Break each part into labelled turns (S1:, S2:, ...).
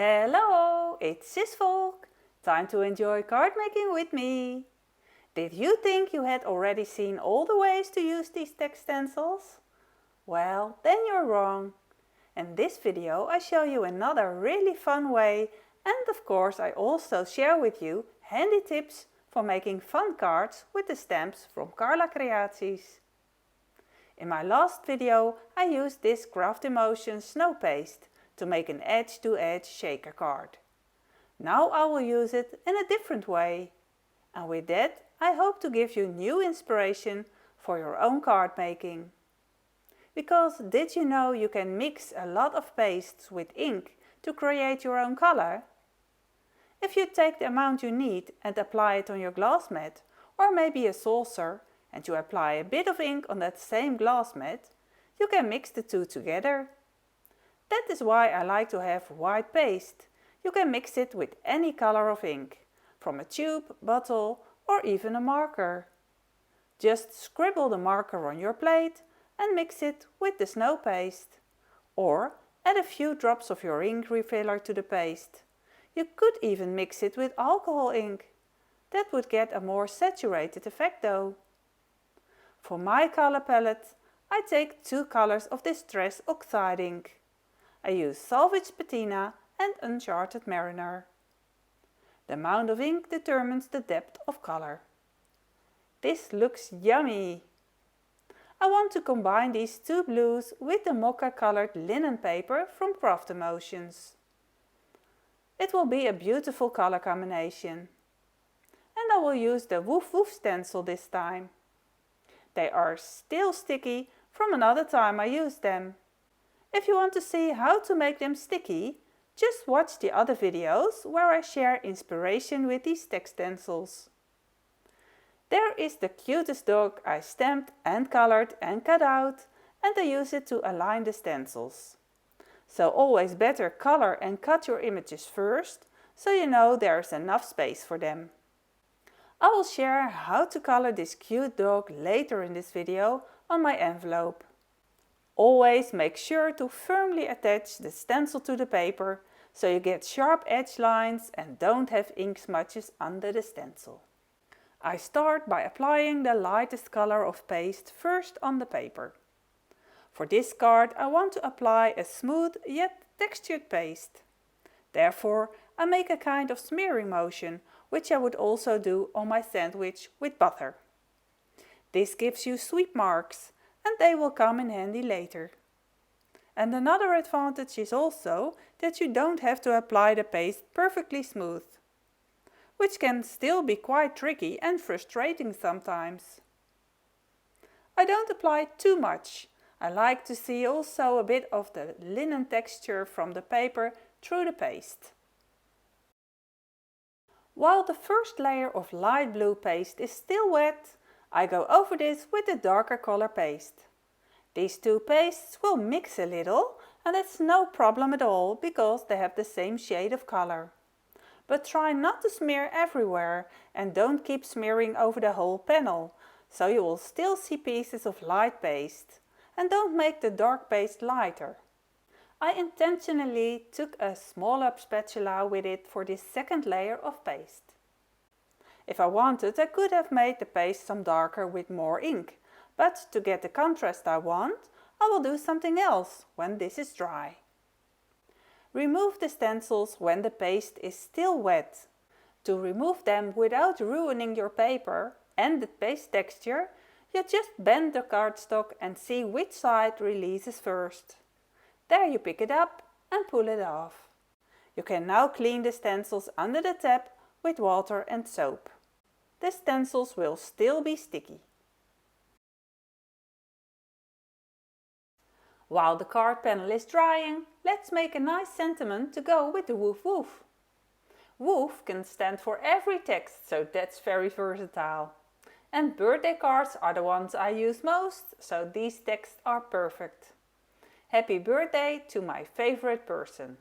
S1: Hello, it's CisVolk. Time to enjoy card making with me. Did you think you had already seen all the ways to use these text stencils? Well, then you're wrong. In this video I show you another really fun way, and of course I also share with you handy tips for making fun cards with the stamps from Carla Creaties. In my last video I used this CraftEmotions snow paste to make an edge-to-edge shaker card. Now I will use it in a different way. And with that I hope to give you new inspiration for your own card making. Because did you know you can mix a lot of pastes with ink to create your own color? If you take the amount you need and apply it on your glass mat, or maybe a saucer, and you apply a bit of ink on that same glass mat, you can mix the two together. That is why I like to have white paste. You can mix it with any color of ink, from a tube, bottle or even a marker. Just scribble the marker on your plate and mix it with the snow paste. Or add a few drops of your ink refiller to the paste. You could even mix it with alcohol ink. That would get a more saturated effect though. For my color palette, I take 2 colors of Distress Oxide ink. I use Salvage Patina and Uncharted Mariner. The amount of ink determines the depth of color. This looks yummy! I want to combine these 2 blues with the mocca colored linen paper from CraftEmotions. It will be a beautiful color combination. And I will use the Woof Woof stencil this time. They are still sticky from another time I used them. If you want to see how to make them sticky, just watch the other videos where I share inspiration with these text stencils. There is the cutest dog I stamped and colored and cut out, and I use it to align the stencils. So always better color and cut your images first, so you know there is enough space for them. I will share how to color this cute dog later in this video on my envelope. Always make sure to firmly attach the stencil to the paper so you get sharp edge lines and don't have ink smudges under the stencil. I start by applying the lightest color of paste first on the paper. For this card I want to apply a smooth yet textured paste. Therefore I make a kind of smearing motion, which I would also do on my sandwich with butter. This gives you sweep marks, and they will come in handy later. And another advantage is also that you don't have to apply the paste perfectly smooth, which can still be quite tricky and frustrating sometimes. I don't apply too much. I like to see also a bit of the linen texture from the paper through the paste. While the first layer of light blue paste is still wet, I go over this with the darker color paste. These 2 pastes will mix a little, and that's no problem at all because they have the same shade of color. But try not to smear everywhere and don't keep smearing over the whole panel, so you will still see pieces of light paste. And don't make the dark paste lighter. I intentionally took a small up spatula with it for this second layer of paste. If I wanted, I could have made the paste some darker with more ink, but to get the contrast I want, I will do something else when this is dry. Remove the stencils when the paste is still wet. To remove them without ruining your paper and the paste texture, you just bend the cardstock and see which side releases first. There you pick it up and pull it off. You can now clean the stencils under the tap with water and soap. The stencils will still be sticky. While the card panel is drying, let's make a nice sentiment to go with the Woof Woof. Woof can stand for every text, so that's very versatile. And birthday cards are the ones I use most, so these texts are perfect. Happy birthday to my favorite person.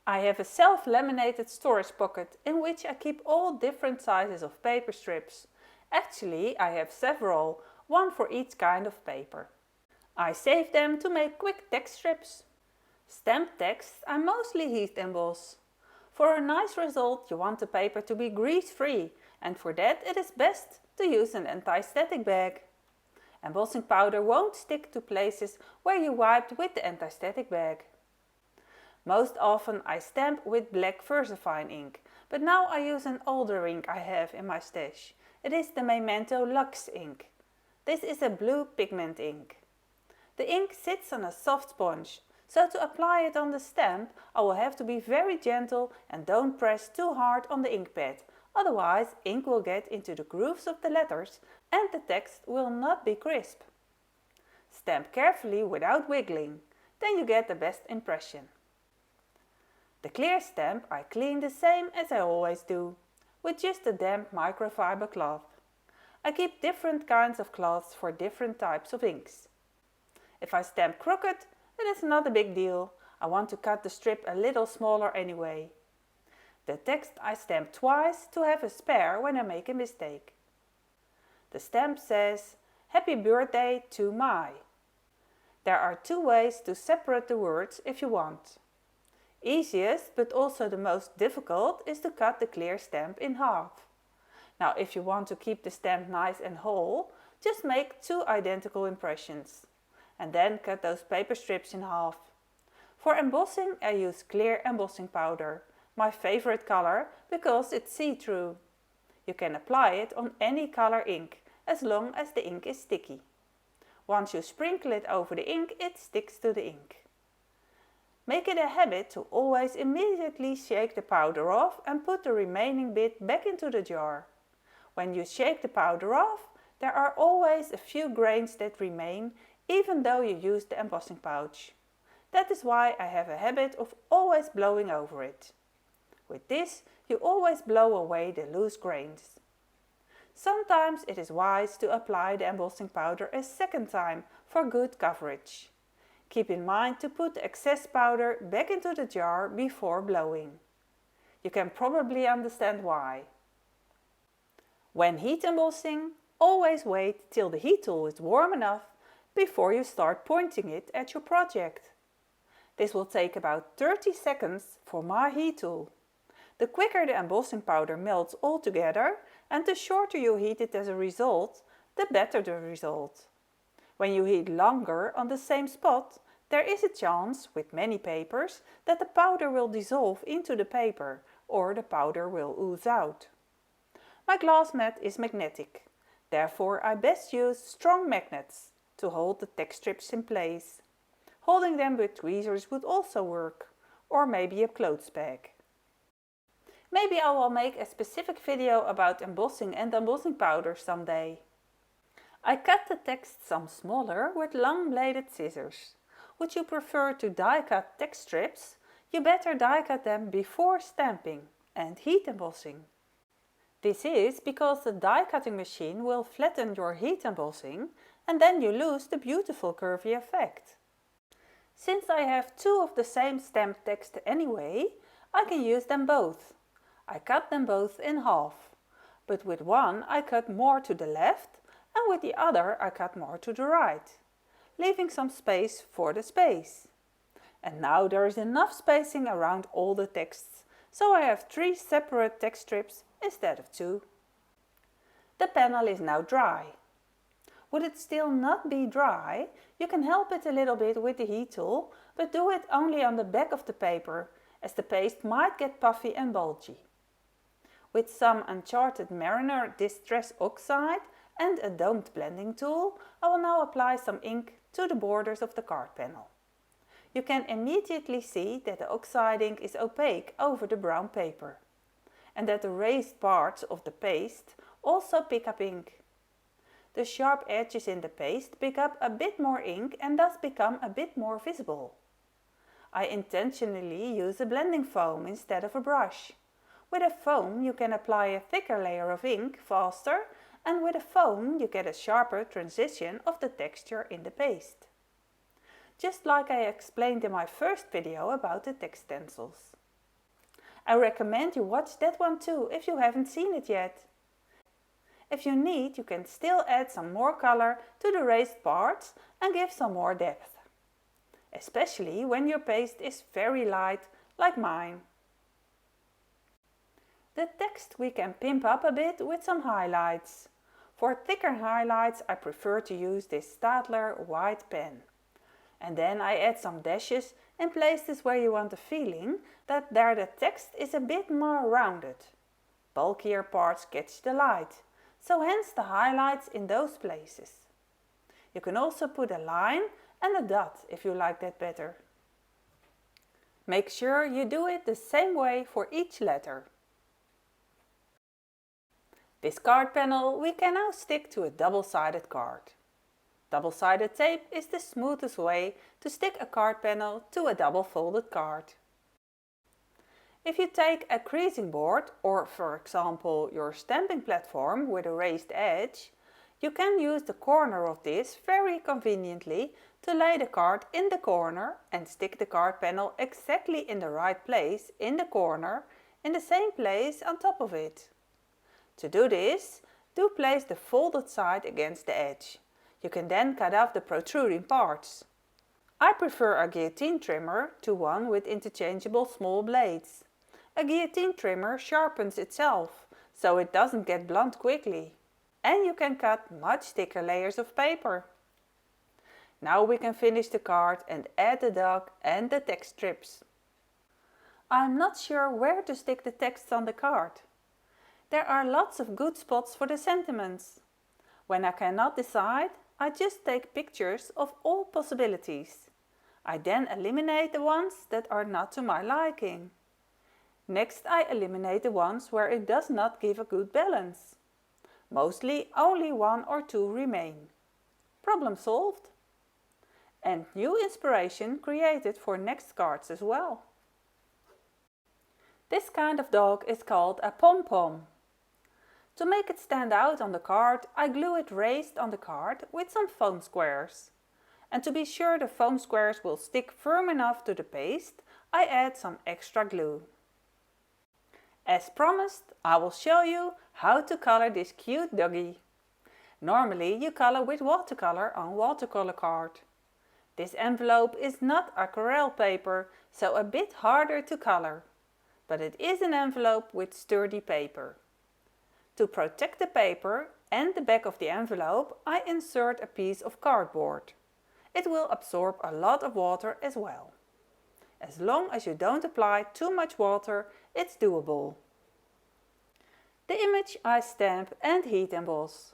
S1: I have a self-laminated storage pocket in which I keep all different sizes of paper strips. Actually, I have several, one for each kind of paper. I save them to make quick text strips. Stamped text I mostly heat emboss. For a nice result you want the paper to be grease-free, and for that it is best to use an anti-static bag. Embossing powder won't stick to places where you wiped with the anti-static bag. Most often I stamp with black VersaFine ink, but now I use an older ink I have in my stash. It is the Memento Lux ink. This is a blue pigment ink. The ink sits on a soft sponge, so to apply it on the stamp I will have to be very gentle and don't press too hard on the ink pad, otherwise ink will get into the grooves of the letters and the text will not be crisp. Stamp carefully without wiggling, then you get the best impression. The clear stamp I clean the same as I always do, with just a damp microfiber cloth. I keep different kinds of cloths for different types of inks. If I stamp crooked, it is not a big deal. I want to cut the strip a little smaller anyway. The text I stamp twice to have a spare when I make a mistake. The stamp says, "Happy birthday to my." There are two ways to separate the words if you want. Easiest, but also the most difficult, is to cut the clear stamp in half. Now if you want to keep the stamp nice and whole, just make two identical impressions. And then cut those paper strips in half. For embossing I use clear embossing powder, my favorite color because it's see-through. You can apply it on any color ink, as long as the ink is sticky. Once you sprinkle it over the ink, it sticks to the ink. Make it a habit to always immediately shake the powder off and put the remaining bit back into the jar. When you shake the powder off, there are always a few grains that remain, even though you use the embossing pouch. That is why I have a habit of always blowing over it. With this, you always blow away the loose grains. Sometimes it is wise to apply the embossing powder a second time for good coverage. Keep in mind to put the excess powder back into the jar before blowing. You can probably understand why. When heat embossing, always wait till the heat tool is warm enough before you start pointing it at your project. This will take about 30 seconds for my heat tool. The quicker the embossing powder melts all together and the shorter you heat it as a result, the better the result. When you heat longer on the same spot, there is a chance, with many papers, that the powder will dissolve into the paper or the powder will ooze out. My glass mat is magnetic, therefore I best use strong magnets to hold the text strips in place. Holding them with tweezers would also work, or maybe a clothes peg. Maybe I will make a specific video about embossing and embossing powder someday. I cut the text some smaller with long bladed scissors. Would you prefer to die cut text strips? You better die cut them before stamping and heat embossing. This is because the die cutting machine will flatten your heat embossing and then you lose the beautiful curvy effect. Since I have two of the same stamped text anyway, I can use them both. I cut them both in half, but with one I cut more to the left and with the other I cut more to the right, leaving some space for the space. And now there is enough spacing around all the texts, so I have 3 separate text strips instead of 2. The panel is now dry. Would it still not be dry, you can help it a little bit with the heat tool, but do it only on the back of the paper, as the paste might get puffy and bulgy. With some Uncharted Mariner Distress Oxide and a domed blending tool, I will now apply some ink to the borders of the card panel. You can immediately see that the Oxide ink is opaque over the brown paper, and that the raised parts of the paste also pick up ink. The sharp edges in the paste pick up a bit more ink and thus become a bit more visible. I intentionally use a blending foam instead of a brush. With a foam you can apply a thicker layer of ink faster, and with a foam you get a sharper transition of the texture in the paste. Just like I explained in my first video about the Tekst stencils. I recommend you watch that one too if you haven't seen it yet. If you need, you can still add some more color to the raised parts and give some more depth. Especially when your paste is very light, like mine. The text we can pimp up a bit with some highlights. For thicker highlights I prefer to use this Stadler white pen. And then I add some dashes in places where you want the feeling that there the text is a bit more rounded. Bulkier parts catch the light, so hence the highlights in those places. You can also put a line and a dot if you like that better. Make sure you do it the same way for each letter. This card panel we can now stick to a double-sided card. Double-sided tape is the smoothest way to stick a card panel to a double-folded card. If you take a creasing board or, for example, your stamping platform with a raised edge, you can use the corner of this very conveniently to lay the card in the corner and stick the card panel exactly in the right place in the corner, in the same place on top of it. To do this, do place the folded side against the edge. You can then cut off the protruding parts. I prefer a guillotine trimmer to one with interchangeable small blades. A guillotine trimmer sharpens itself, so it doesn't get blunt quickly. And you can cut much thicker layers of paper. Now we can finish the card and add the dog and the text strips. I'm not sure where to stick the text on the card. There are lots of good spots for the sentiments. When I cannot decide, I just take pictures of all possibilities. I then eliminate the ones that are not to my liking. Next I eliminate the ones where it does not give a good balance. Mostly only one or two remain. Problem solved. And new inspiration created for next cards as well. This kind of dog is called a pom-pom. To make it stand out on the card, I glue it raised on the card with some foam squares. And to be sure the foam squares will stick firm enough to the paste, I add some extra glue. As promised, I will show you how to color this cute doggy. Normally you color with watercolor on watercolor card. This envelope is not aquarelle paper, so a bit harder to color. But it is an envelope with sturdy paper. To protect the paper and the back of the envelope, I insert a piece of cardboard. It will absorb a lot of water as well. As long as you don't apply too much water, it's doable. The image I stamp and heat emboss.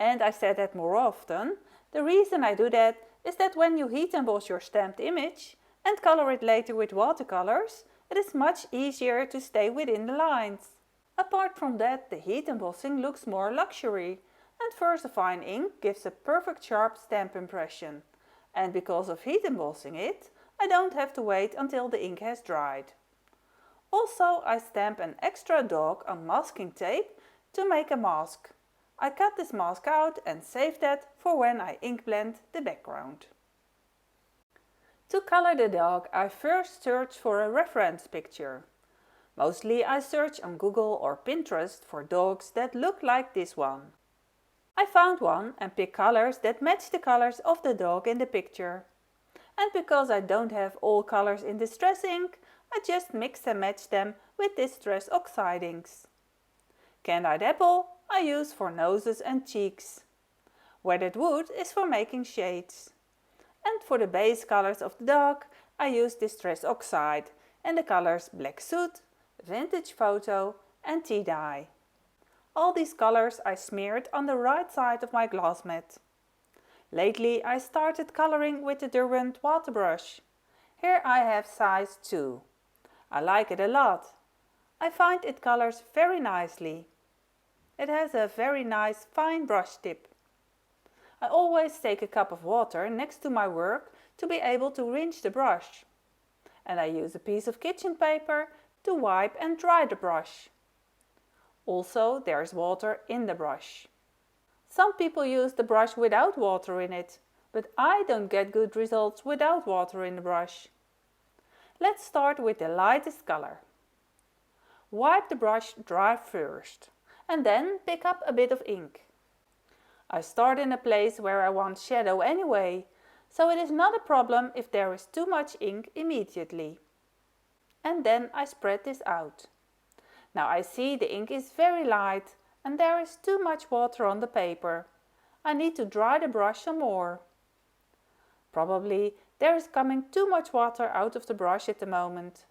S1: And I said that more often. The reason I do that is that when you heat emboss your stamped image and color it later with watercolors, it is much easier to stay within the lines. Apart from that, the heat embossing looks more luxury, and VersaFine ink gives a perfect sharp stamp impression. And because of heat embossing it, I don't have to wait until the ink has dried. Also, I stamp an extra dog on masking tape to make a mask. I cut this mask out and save that for when I ink blend the background. To color the dog, I first search for a reference picture. Mostly I search on Google or Pinterest for dogs that look like this one. I found one and pick colors that match the colors of the dog in the picture. And because I don't have all colors in Distress ink, I just mix and match them with Distress Oxide inks. Candied apple I use for noses and cheeks. Weathered wood is for making shades. And for the base colors of the dog, I use Distress Oxide and the colors Black Soot, Vintage Photo and Tea Dye. All these colors I smeared on the right side of my glass mat. Lately I started coloring with the Derwent waterbrush. Here I have size 2. I like it a lot. I find it colors very nicely. It has a very nice fine brush tip. I always take a cup of water next to my work to be able to rinse the brush. And I use a piece of kitchen paper to wipe and dry the brush. Also, there is water in the brush. Some people use the brush without water in it, but I don't get good results without water in the brush. Let's start with the lightest color. Wipe the brush dry first, and then pick up a bit of ink. I start in a place where I want shadow anyway, so it is not a problem if there is too much ink immediately. And then I spread this out. Now I see the ink is very light and there is too much water on the paper. I need to dry the brush some more. Probably there is coming too much water out of the brush at the moment.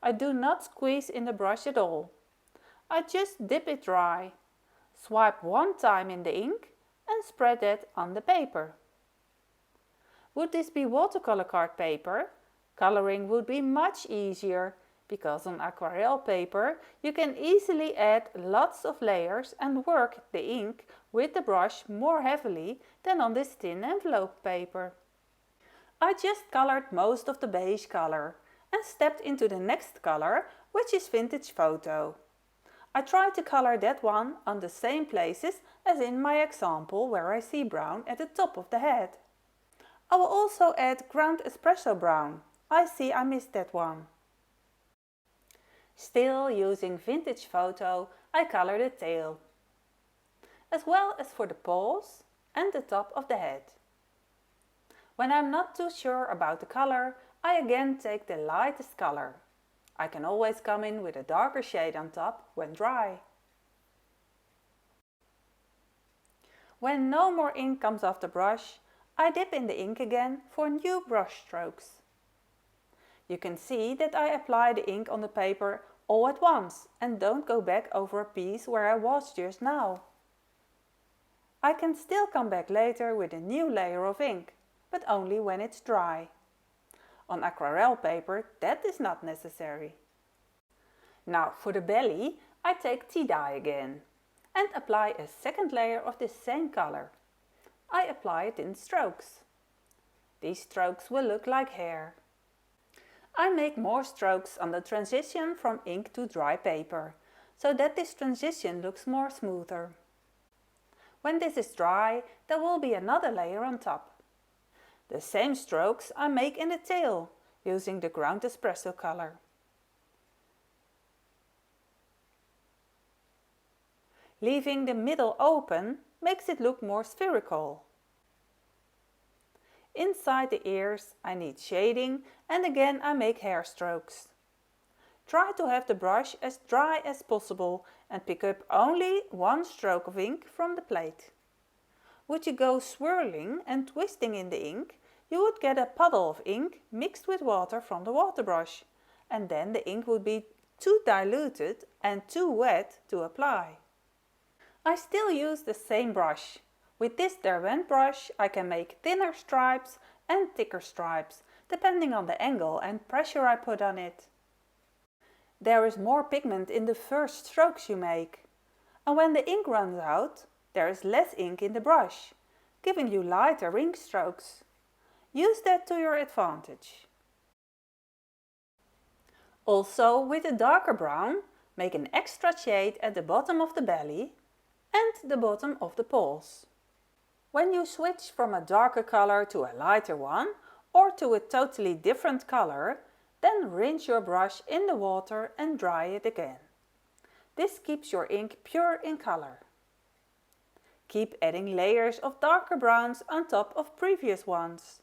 S1: I do not squeeze in the brush at all. I just dip it dry, swipe one time in the ink and spread that on the paper. Would this be watercolor card paper? Coloring would be much easier because on aquarelle paper you can easily add lots of layers and work the ink with the brush more heavily than on this thin envelope paper. I just colored most of the beige color and stepped into the next color, which is vintage photo. I tried to color that one on the same places as in my example where I see brown at the top of the head. I will also add ground espresso brown. I see I missed that one. Still using vintage photo, I color the tail, as well as for the paws and the top of the head. When I'm not too sure about the color, I again take the lightest color. I can always come in with a darker shade on top when dry. When no more ink comes off the brush, I dip in the ink again for new brush strokes. You can see that I apply the ink on the paper all at once and don't go back over a piece where I was just now. I can still come back later with a new layer of ink, but only when it's dry. On aquarelle paper that is not necessary. Now for the belly I take tea dye again and apply a second layer of the same color. I apply it in strokes. These strokes will look like hair. I make more strokes on the transition from ink to dry paper, so that this transition looks more smoother. When this is dry, there will be another layer on top. The same strokes I make in the tail, using the ground espresso color. Leaving the middle open makes it look more spherical. Inside the ears I need shading and again I make hair strokes. Try to have the brush as dry as possible and pick up only one stroke of ink from the plate. Would you go swirling and twisting in the ink, you would get a puddle of ink mixed with water from the waterbrush, and then the ink would be too diluted and too wet to apply. I still use the same brush. With this Derwent brush I can make thinner stripes and thicker stripes, depending on the angle and pressure I put on it. There is more pigment in the first strokes you make, and when the ink runs out, there is less ink in the brush, giving you lighter ink strokes. Use that to your advantage. Also, with a darker brown, make an extra shade at the bottom of the belly and the bottom of the paws. When you switch from a darker color to a lighter one or to a totally different color, then rinse your brush in the water and dry it again. This keeps your ink pure in color. Keep adding layers of darker browns on top of previous ones.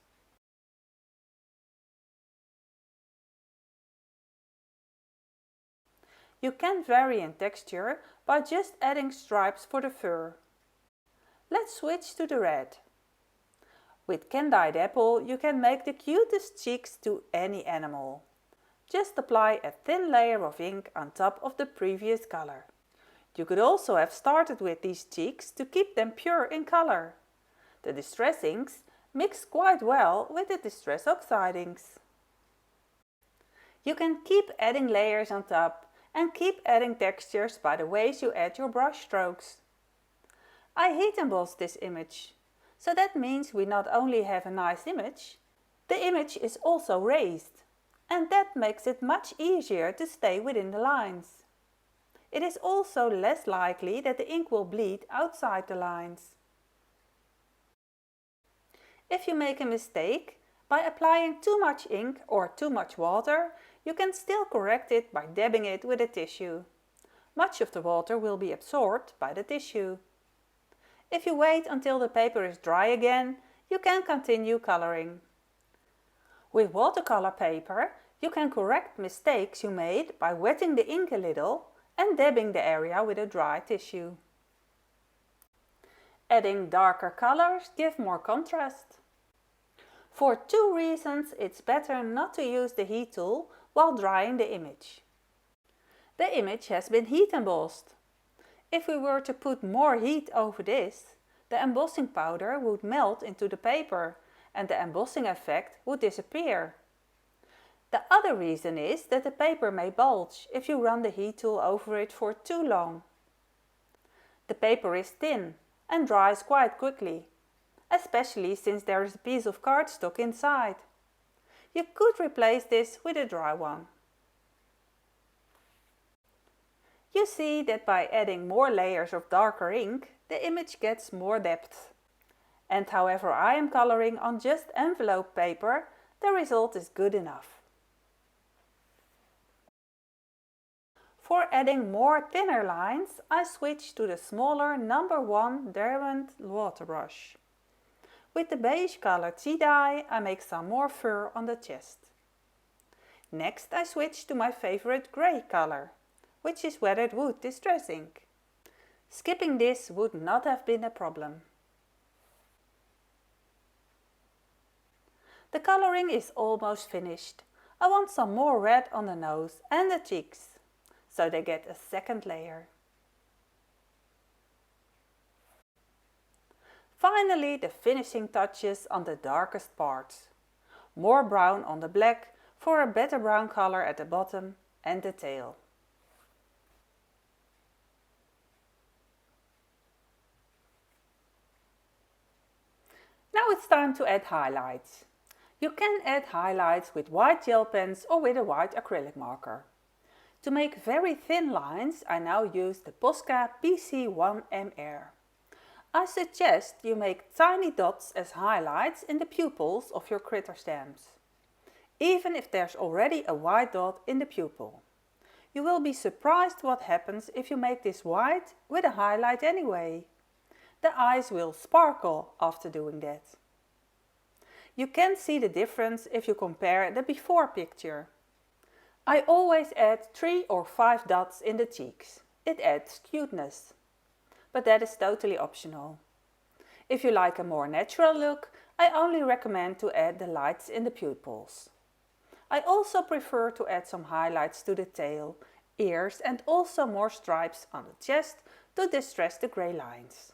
S1: You can vary in texture by just adding stripes for the fur. Let's switch to the red. With can-dyed apple you can make the cutest cheeks to any animal. Just apply a thin layer of ink on top of the previous color. You could also have started with these cheeks to keep them pure in color. The distress inks mix quite well with the distress oxide inks. You can keep adding layers on top and keep adding textures by the ways you add your brush strokes. I heat emboss this image, so that means we not only have a nice image, the image is also raised, and that makes it much easier to stay within the lines. It is also less likely that the ink will bleed outside the lines. If you make a mistake, by applying too much ink or too much water, you can still correct it by dabbing it with a tissue. Much of the water will be absorbed by the tissue. If you wait until the paper is dry again, you can continue coloring. With watercolor paper, you can correct mistakes you made by wetting the ink a little and dabbing the area with a dry tissue. Adding darker colors gives more contrast. For 2 reasons it's better not to use the heat tool while drying the image. The image has been heat embossed. If we were to put more heat over this, the embossing powder would melt into the paper and the embossing effect would disappear. The other reason is that the paper may bulge if you run the heat tool over it for too long. The paper is thin and dries quite quickly, especially since there is a piece of cardstock inside. You could replace this with a dry one. You see that by adding more layers of darker ink, the image gets more depth. And however I am coloring on just envelope paper, the result is good enough. For adding more thinner lines, I switch to the smaller number 1 diamond waterbrush. With the beige colored tea dye, I make some more fur on the chest. Next I switch to my favorite grey color, which is weathered wood distress ink. Skipping this would not have been a problem. The coloring is almost finished. I want some more red on the nose and the cheeks, so they get a second layer. Finally, the finishing touches on the darkest parts. More brown on the black for a better brown color at the bottom and the tail. Now it's time to add highlights. You can add highlights with white gel pens or with a white acrylic marker. To make very thin lines, I now use the Posca PC1MR. I suggest you make tiny dots as highlights in the pupils of your critter stamps, even if there's already a white dot in the pupil. You will be surprised what happens if you make this white with a highlight anyway. The eyes will sparkle after doing that. You can see the difference if you compare the before picture. I always add 3 or 5 dots in the cheeks. It adds cuteness. But that is totally optional. If you like a more natural look, I only recommend to add the lights in the pupils. I also prefer to add some highlights to the tail, ears and also more stripes on the chest to distress the grey lines.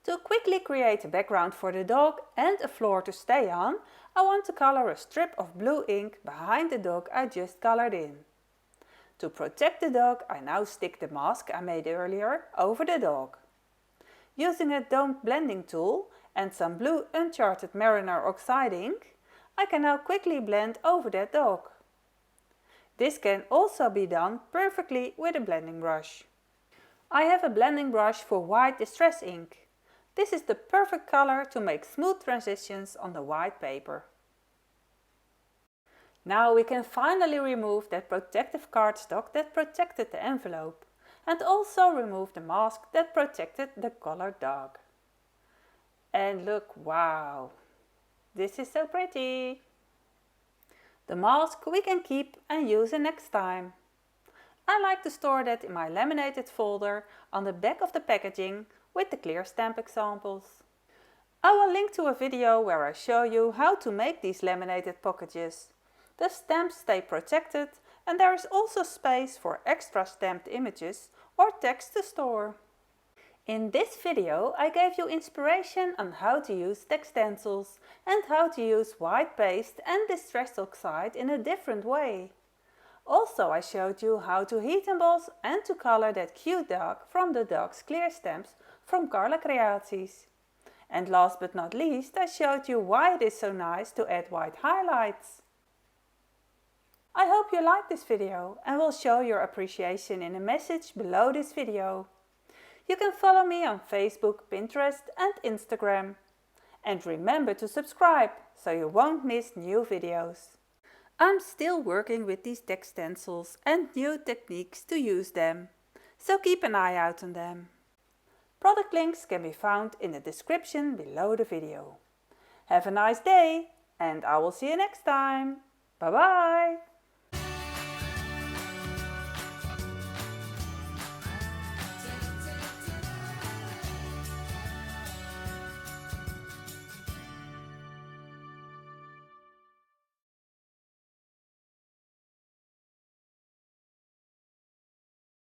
S1: To quickly create a background for the dog and a floor to stay on, I want to color a strip of blue ink behind the dog I just colored in. To protect the dog, I now stick the mask I made earlier over the dog. Using a domed blending tool and some blue Uncharted Mariner Oxide ink, I can now quickly blend over that dog. This can also be done perfectly with a blending brush. I have a blending brush for white distress ink. This is the perfect color to make smooth transitions on the white paper. Now we can finally remove that protective cardstock that protected the envelope and also remove the mask that protected the colored dog. And look, wow! This is so pretty! The mask we can keep and use it next time. I like to store that in my laminated folder on the back of the packaging with the clear stamp examples. I will link to a video where I show you how to make these laminated packages. The stamps stay protected and there is also space for extra stamped images or text to store. In this video I gave you inspiration on how to use Tekst stencils and how to use white paste and distress oxide in a different way. Also I showed you how to heat emboss and to color that cute dog from the dog's clear stamps from Carla Creaties. And last but not least I showed you why it is so nice to add white highlights. I hope you liked this video and will show your appreciation in a message below this video. You can follow me on Facebook, Pinterest and Instagram. And remember to subscribe so you won't miss new videos. I'm still working with these Tekst stencils and new techniques to use them, so keep an eye out on them. Product links can be found in the description below the video. Have a nice day and I will see you next time. Bye bye!